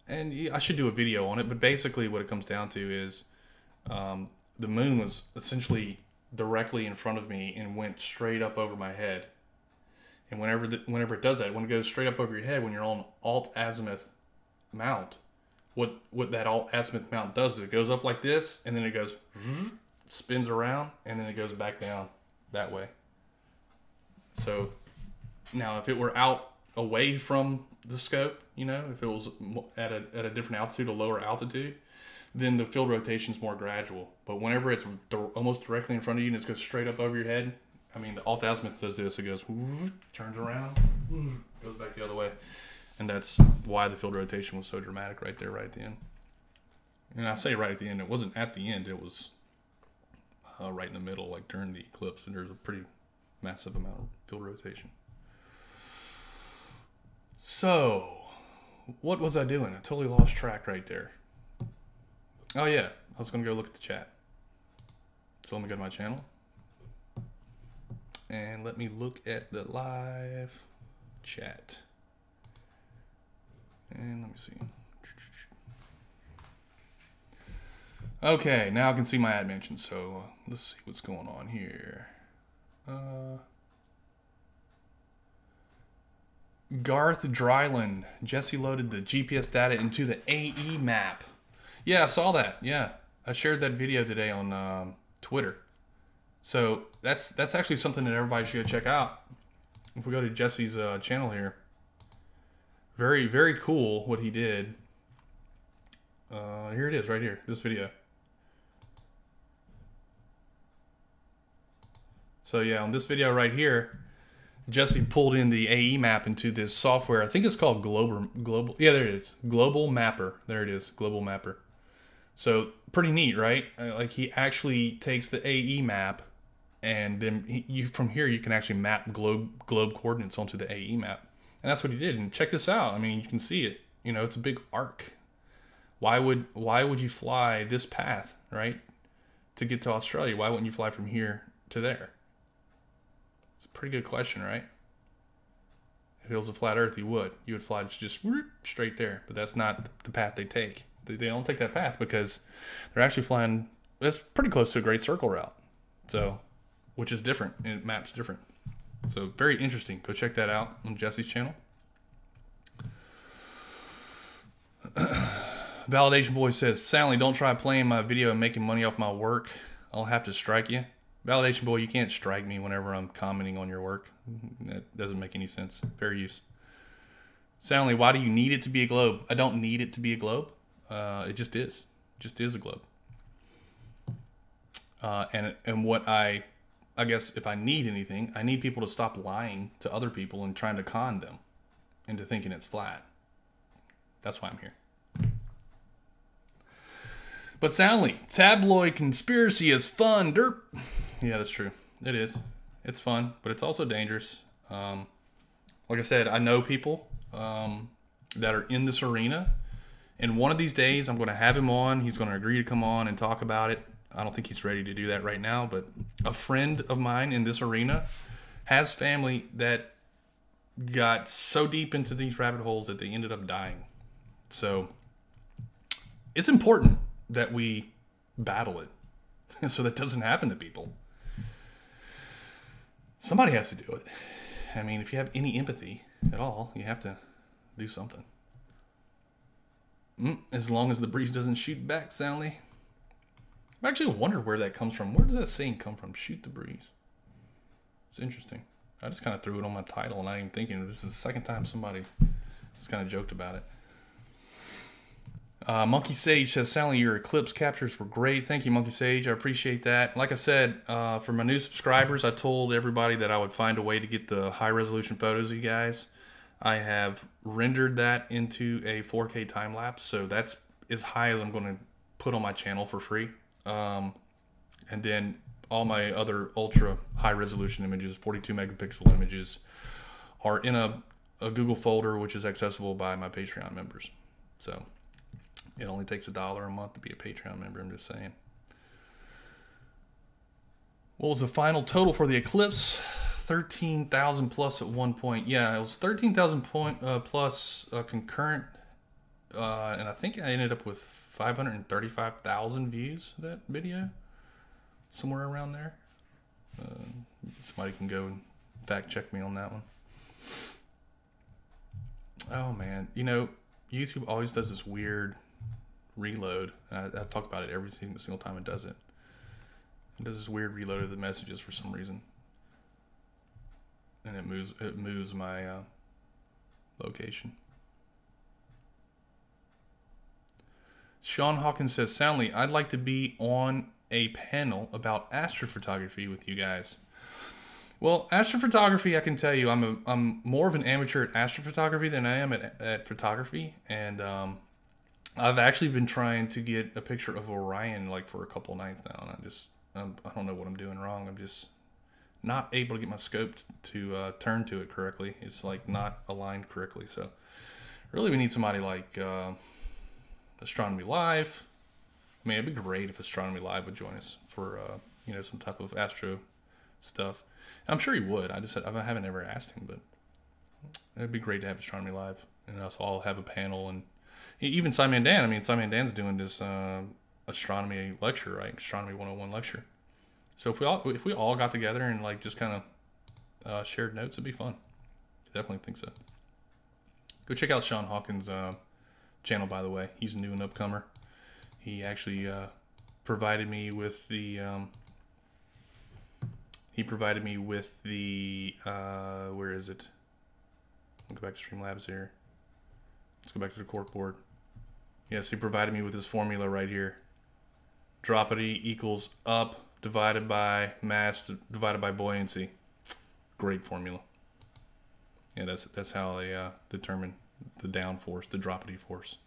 And I should do a video on it, but basically what it comes down to is the moon was essentially directly in front of me and went straight up over my head. And whenever it does that, when it goes straight up over your head, when you're on alt-azimuth mount, what that alt-azimuth mount does is it goes up like this, and then it goes, spins around, and then it goes back down that way. So now if it were out away from the scope, you know, if it was at a different altitude, a lower altitude, then the field rotation is more gradual. But whenever it's almost directly in front of you and it goes straight up over your head, I mean, the alt-azimuth does this. It goes, turns around, goes back the other way. And that's why the field rotation was so dramatic right there, right at the end. And I say right at the end, it wasn't at the end. It was right in the middle, like during the eclipse. And there's a pretty massive amount of field rotation. So, what was I doing? I totally lost track right there. Oh, yeah. I was going to go look at the chat. So, let me go to my channel. And let me look at the live chat. And let me see. Okay, now I can see my ad mentions. So, let's see what's going on here. Garth Dryland. Jesse loaded the GPS data into the AE map. Yeah, I saw that. Yeah, I shared that video today on Twitter. So that's actually something that everybody should go check out. If we go to Jesse's channel here, very, very cool what he did. Here it is right here, this video. So yeah, on this video right here, Jesse pulled in the AE map into this software. I think it's called Global. Yeah, there it is. Global Mapper. There it is. Global Mapper. So pretty neat, right? Like he actually takes the AE map, and then from here you can actually map globe coordinates onto the AE map, and that's what he did. And check this out. I mean, you can see it. You know, it's a big arc. Why would you fly this path, right, to get to Australia? Why wouldn't you fly from here to there? It's a pretty good question, right? If it was a flat Earth, you would fly just straight there, but that's not the path they take. They don't take that path because they're actually flying. That's pretty close to a Great Circle route, so which is different. And it maps different. So very interesting. Go check that out on Jesse's channel. Validation Boy says, Sally, don't try playing my video and making money off my work. I'll have to strike you. Validation Boy, you can't strike me whenever I'm commenting on your work. That doesn't make any sense. Fair use. Sally, why do you need it to be a globe? I don't need it to be a globe. It just is. It just is a globe. And what I guess if I need anything, I need people to stop lying to other people and trying to con them into thinking it's flat. That's why I'm here. But Sally, tabloid conspiracy is fun, derp. Yeah, that's true. It is. It's fun, but it's also dangerous. Like I said, I know people that are in this arena, and one of these days I'm going to have him on. He's going to agree to come on and talk about it. I don't think he's ready to do that right now, but a friend of mine in this arena has family that got so deep into these rabbit holes that they ended up dying. So it's important that we battle it so that doesn't happen to people. Somebody has to do it. I mean, if you have any empathy at all, you have to do something. As long as the breeze doesn't shoot back, Sally. I've actually wondered where that comes from. Where does that saying come from? Shoot the breeze. It's interesting. I just kind of threw it on my title and not even thinking. This is the second time somebody has kind of joked about it. Monkey Sage says, Sally, your eclipse captures were great. Thank you, Monkey Sage. I appreciate that. Like I said, for my new subscribers, I told everybody that I would find a way to get the high-resolution photos of you guys. I have rendered that into a 4K time-lapse, so that's as high as I'm going to put on my channel for free. And then all my other ultra high-resolution images, 42 megapixel images, are in a Google folder, which is accessible by my Patreon members. So it only takes $1 a month to be a Patreon member, I'm just saying. What was the final total for the eclipse? 13,000 plus at one point. Yeah, it was 13,000 plus concurrent. And I think I ended up with 535,000 views of that video. Somewhere around there. Somebody can go and fact check me on that one. Oh man, you know, YouTube always does this weird reload. I talk about it every single time it does it. It does this weird reload of the messages for some reason, and it moves my location. Sean Hawkins says, Soundly, I'd like to be on a panel about astrophotography with you guys. Well, astrophotography, I can tell you, I'm more of an amateur at astrophotography than I am at photography, and I've actually been trying to get a picture of Orion like for a couple nights now, and I don't know what I'm doing wrong. I'm just not able to get my scope to turn to it correctly. It's like not aligned correctly. So really, we need somebody like Astronomy Live. I mean, it'd be great if Astronomy Live would join us for some type of astro stuff. I'm sure he would. I haven't ever asked him, but it'd be great to have Astronomy Live, and us all have a panel, and even Simon Dan. I mean, Simon Dan's doing this astronomy lecture, right? Astronomy 101 lecture. So if we all got together and like just kind of shared notes, it'd be fun. Definitely think so. Go check out Sean Hawkins' channel, by the way. He's a new and upcomer. He actually provided me with the where is it? I'll go back to Streamlabs here. Let's go back to the corkboard. Yes, he provided me with this formula right here. Dropity equals up divided by mass divided by buoyancy. Great formula. Yeah, that's how they determine the down force, the dropity force.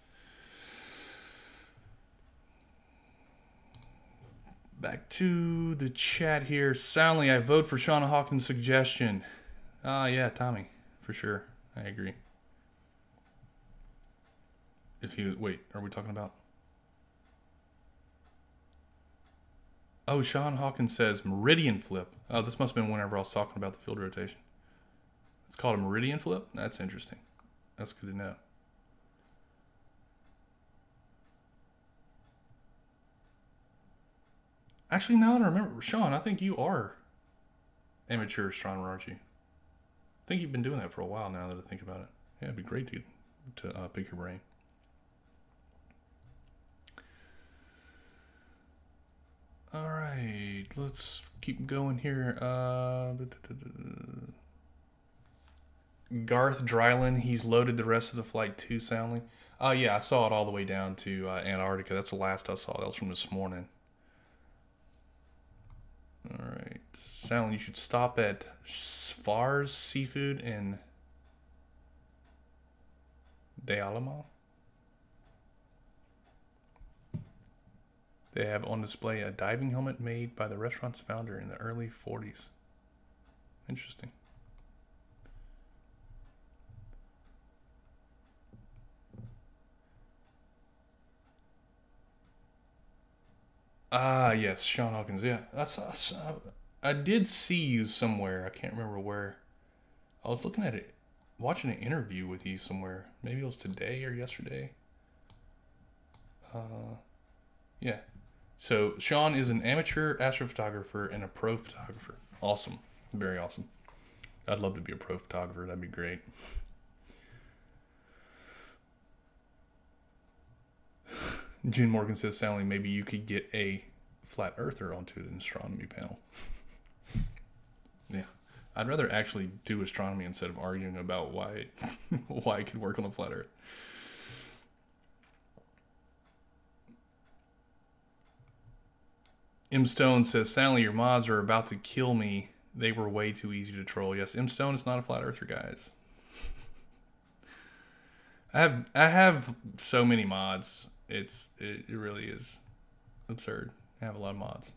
Back to the chat here. Soundly, I vote for Sean Hawkins' suggestion. Yeah, Tommy, for sure. I agree. Wait, are we talking about? Oh, Sean Hawkins says meridian flip. Oh, this must have been whenever I was talking about the field rotation. It's called a meridian flip? That's interesting. That's good to know. Actually, now that I remember, Sean, I think you are amateur astronomer, aren't you? I think you've been doing that for a while now that I think about it. Yeah, it'd be great to pick your brain. All right, let's keep going here. Garth Dryland, he's loaded the rest of the flight too, Soundly. Yeah, I saw it all the way down to Antarctica. That's the last I saw. That was from this morning. All right, Soundly, you should stop at Far's Seafood in De Alamo. They have on display a diving helmet made by the restaurant's founder in the early 40s. Interesting. Yes, Sean Hawkins. Yeah, I did see you somewhere. I can't remember where. I was looking at it, watching an interview with you somewhere. Maybe it was today or yesterday. Yeah. So Sean is an amateur astrophotographer and a pro photographer. Awesome. Very awesome. I'd love to be a pro photographer. That'd be great. June Morgan says, Soundly, maybe you could get a flat earther onto an astronomy panel. Yeah. I'd rather actually do astronomy instead of arguing about why I could work on a flat earth. M Stone says, Soundly, your mods are about to kill me. They were way too easy to troll. Yes, M Stone is not a flat earther, guys. I have so many mods. It really is absurd. I have a lot of mods.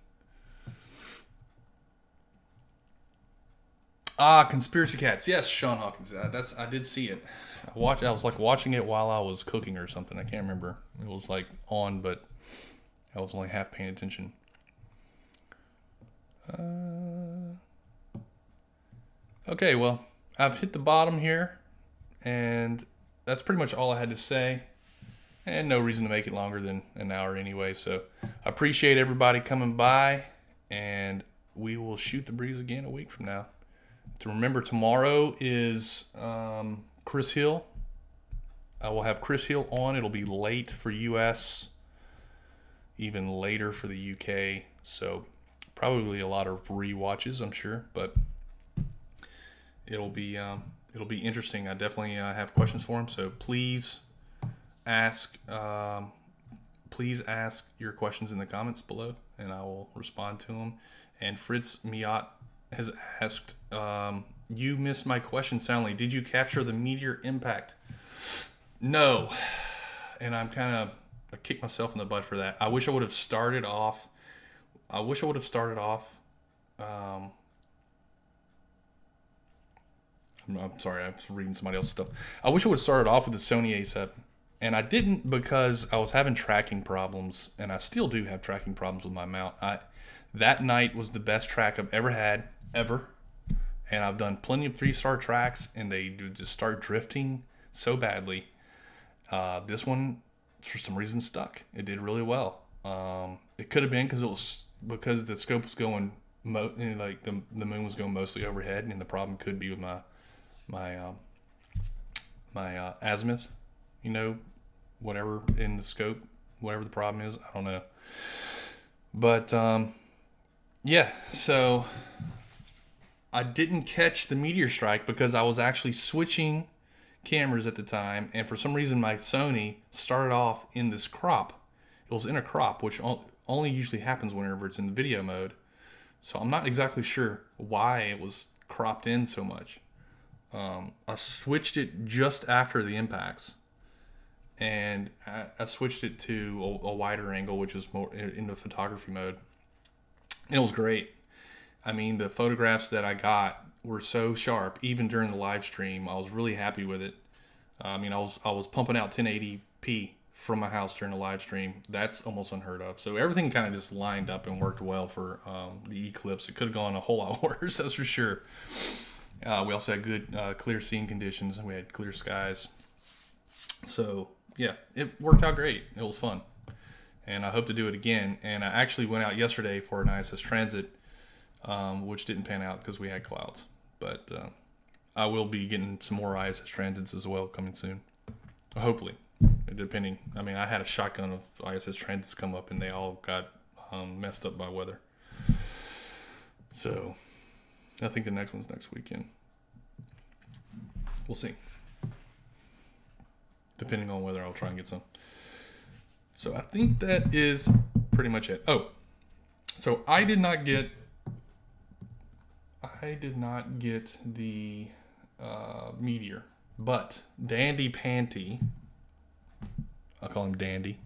Conspiracy Cats. Yes, Sean Hawkins. I did see it. I was like watching it while I was cooking or something. I can't remember. It was like on, but I was only half paying attention. Okay, well, I've hit the bottom here, and that's pretty much all I had to say. And no reason to make it longer than an hour anyway. So I appreciate everybody coming by, and we will shoot the breeze again a week from now. To remember, tomorrow is Chris Hill. I will have Chris Hill on. It'll be late for US, even later for the UK. So probably a lot of rewatches, I'm sure, but it'll be it'll be interesting. I definitely have questions for him, so please ask your questions in the comments below, and I will respond to them. And Fritz Miat has asked, you missed my question soundly. Did you capture the meteor impact? No. And I kicked myself in the butt for that. I wish I would have started off. I'm sorry, I was reading somebody else's stuff. I wish I would have started off with the Sony A7. And I didn't, because I was having tracking problems, and I still do have tracking problems with my mount. That night was the best track I've ever had, ever. And I've done plenty of 3-star tracks, and they do just start drifting so badly. This one, for some reason, stuck. It did really well. It could have been because the scope was going, like the moon was going mostly overhead, and the problem could be with my azimuth, whatever in the scope, whatever the problem is, I don't know. But yeah, so I didn't catch the meteor strike because I was actually switching cameras at the time, and for some reason my Sony started off in this crop. It was in a crop, which only usually happens whenever it's in the video mode. So I'm not exactly sure why it was cropped in so much. I switched it just after the impacts, and I switched it to a wider angle, which is more in the photography mode. And it was great. I mean, the photographs that I got were so sharp, even during the live stream. I was really happy with it. I mean, I was pumping out 1080p from my house during the live stream. That's almost unheard of. So everything kind of just lined up and worked well for the eclipse. It could have gone a whole lot worse, that's for sure. We also had good clear seeing conditions, and we had clear skies. So yeah, it worked out great. It was fun, and I hope to do it again. And I actually went out yesterday for an ISS transit, which didn't pan out because we had clouds. But I will be getting some more ISS transits as well coming soon, hopefully. Depending, I mean, I had a shotgun of ISS transits come up, and they all got messed up by weather. So I think the next one's next weekend. We'll see. Depending on whether I'll try and get some. So I think that is pretty much it. Oh, so I did not get the Meteor, but Dandy Panty, I'll call him Dandy.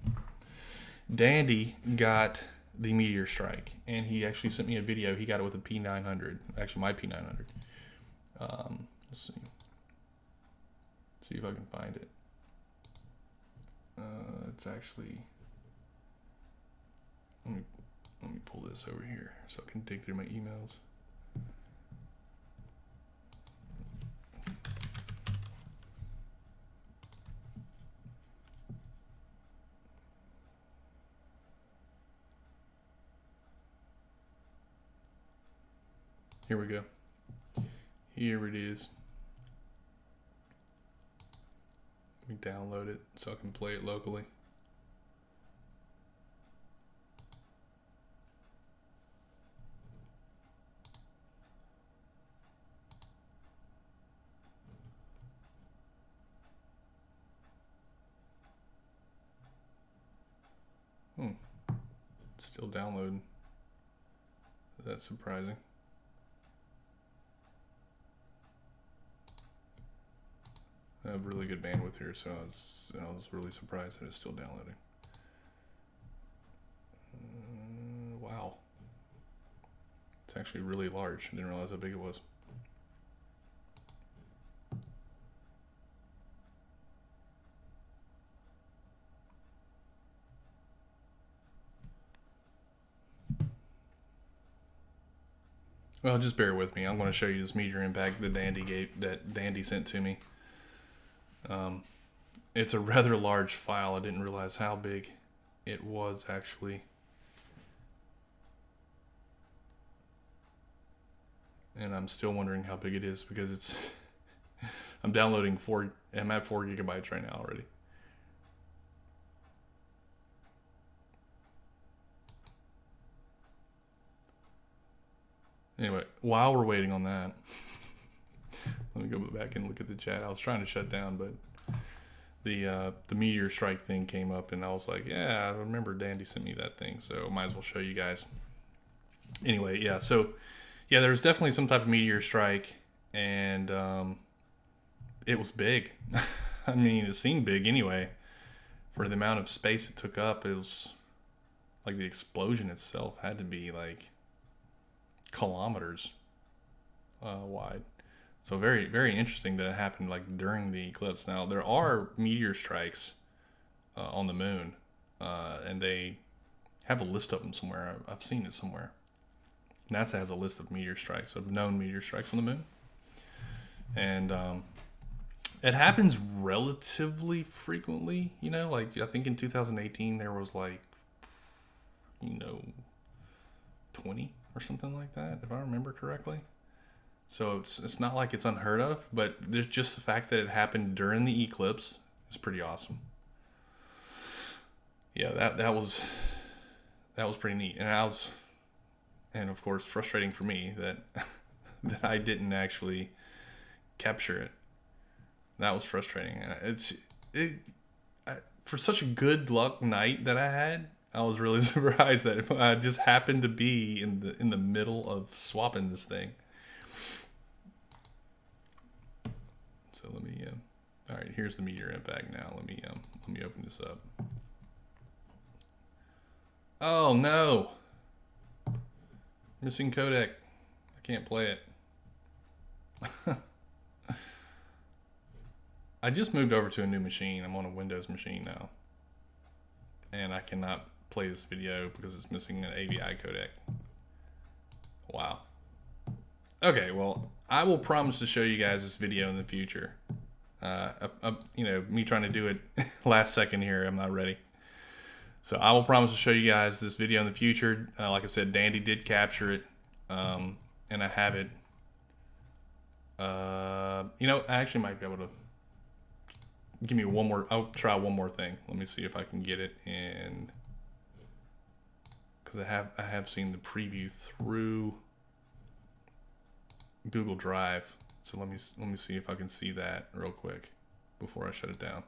Dandy got the meteor strike, and he actually sent me a video. He got it with a P900, actually my P900. Let's see if I can find it. It's actually, let me pull this over here so I can dig through my emails. Here we go. Here it is. Let me download it so I can play it locally. It's still downloading. That's surprising. I have really good bandwidth here, so I was really surprised that it's still downloading. Wow. It's actually really large. I didn't realize how big it was. Well, just bear with me. I'm going to show you this meteor impact that Dandy sent to me. It's a rather large file. I didn't realize how big it was actually. And I'm still wondering how big it is because it's I'm downloading I'm at 4 gigabytes right now already. Anyway, while we're waiting on that, Let me go back and look at the chat. I was trying to shut down, but the meteor strike thing came up, and I was like, yeah, I remember Dandy sent me that thing, so might as well show you guys. Anyway, yeah, so yeah, there was definitely some type of meteor strike, and it was big. I mean, it seemed big anyway. For the amount of space it took up, it was like the explosion itself had to be like kilometers wide. So very, very interesting that it happened like during the eclipse. Now, there are meteor strikes on the moon, and they have a list of them somewhere. I've seen it somewhere. NASA has a list of meteor strikes, of known meteor strikes on the moon. And it happens relatively frequently, you know, like I think in 2018 there was like, 20 or something like that, if I remember correctly. So it's not like it's unheard of, but there's just the fact that it happened during the eclipse is pretty awesome. Yeah, that was pretty neat, and of course frustrating for me that that I didn't actually capture it. That was frustrating. For such a good luck night that I had, I was really surprised that I just happened to be in the middle of swapping this thing. So let me. All right, here's the meteor impact now. Let me open this up. Oh no! Missing codec. I can't play it. I just moved over to a new machine. I'm on a Windows machine now. And I cannot play this video because it's missing an AVI codec. Wow. Okay, well, I will promise to show you guys this video in the future. Me trying to do it last second here, I'm not ready. So I will promise to show you guys this video in the future. Like I said, Dandy did capture it, and I have it. I actually might be able to give me one more. I'll try one more thing. Let me see if I can get it in, because I have seen the preview through Google Drive. So let me see if I can see that real quick before I shut it down.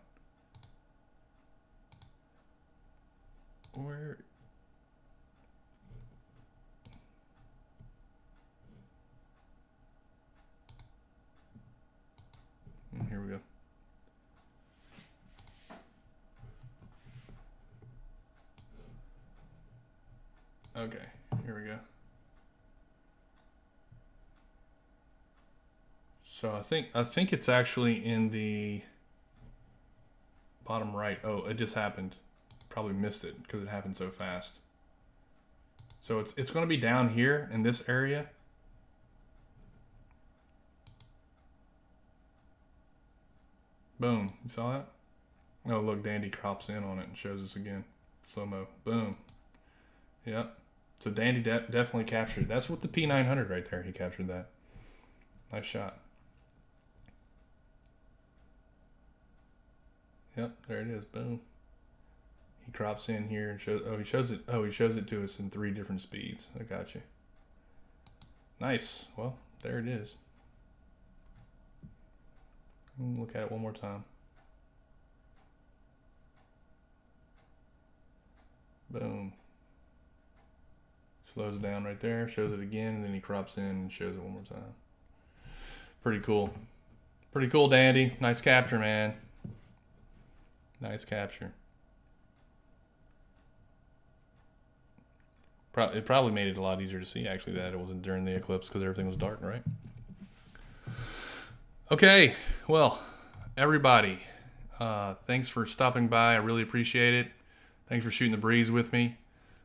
Where? Here we go. Okay, here we go. So I think it's actually in the bottom right. Oh, it just happened. Probably missed it because it happened so fast. So it's going to be down here in this area. Boom. You saw that? Oh, look, Dandy crops in on it and shows us again. Slow-mo. Boom. Yep. So Dandy definitely captured. That's with the P900 right there. He captured that. Nice shot. Yep, there it is. Boom. He crops in here and shows. Oh, he shows it. Oh, he shows it to us in 3 different speeds. I got you. Nice. Well, there it is. Look at it one more time. Boom. Slows down right there, shows it again, and then he crops in and shows it one more time. Pretty cool. Pretty cool, Dandy. Nice capture, man. Nice capture. It probably made it a lot easier to see, actually, that it wasn't during the eclipse because everything was dark, right? Okay, well, everybody, thanks for stopping by. I really appreciate it. Thanks for shooting the breeze with me.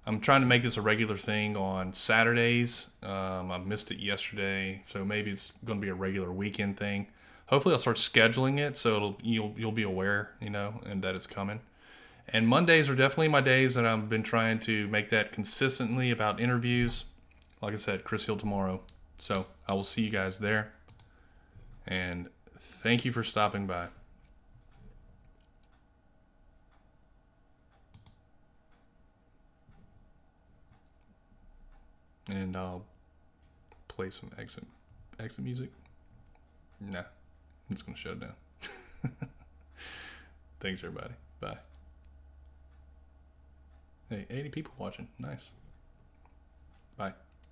I'm trying to make this a regular thing on Saturdays. I missed it yesterday, so maybe it's going to be a regular weekend thing. Hopefully, I'll start scheduling it so you'll be aware, and that it's coming. And Mondays are definitely my days, and I've been trying to make that consistently about interviews. Like I said, Chris Hill tomorrow. So I will see you guys there. And thank you for stopping by. And I'll play some exit music. Nah, I'm just going to shut it down. Thanks, everybody. Bye. Hey, 80 people watching. Nice. Bye.